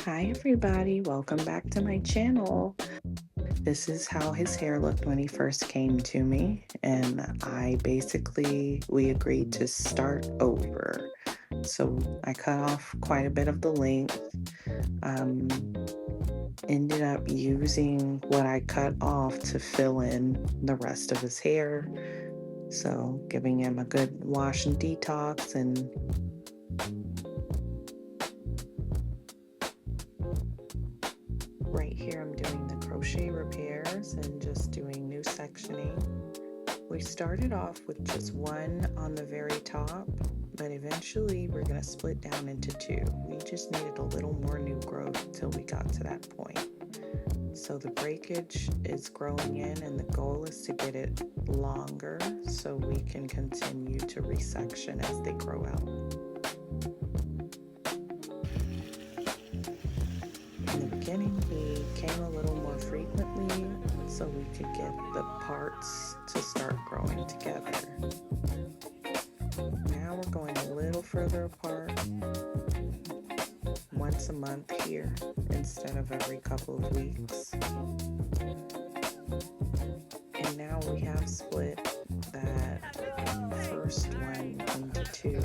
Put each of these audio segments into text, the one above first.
Hi everybody, welcome back to my channel. This is how his hair looked when he first came to me, and we agreed to start over. So I cut off quite a bit of the length, um, ended up using what I cut off to fill in the rest of his hair. So giving him a good wash and detox, and right here I'm doing the crochet repairs and just doing new sectioning. We started off with just one on the very top, but eventually we're going to split down into two. We just needed a little more new growth till we got to that point. So the breakage is growing in, and the goal is to get it longer so we can continue to resection as they grow out. In the beginning, he came a little more frequently so we could get the parts to start growing together. Now we're going a little further apart, once a month here instead of every couple of weeks. And now we have split that first one into two.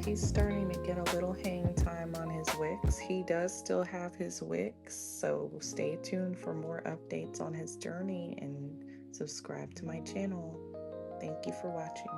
He's starting to get a little hang time on his wicks. He does still have his wicks, so stay tuned for more updates on his journey and subscribe to my channel. Thank you for watching.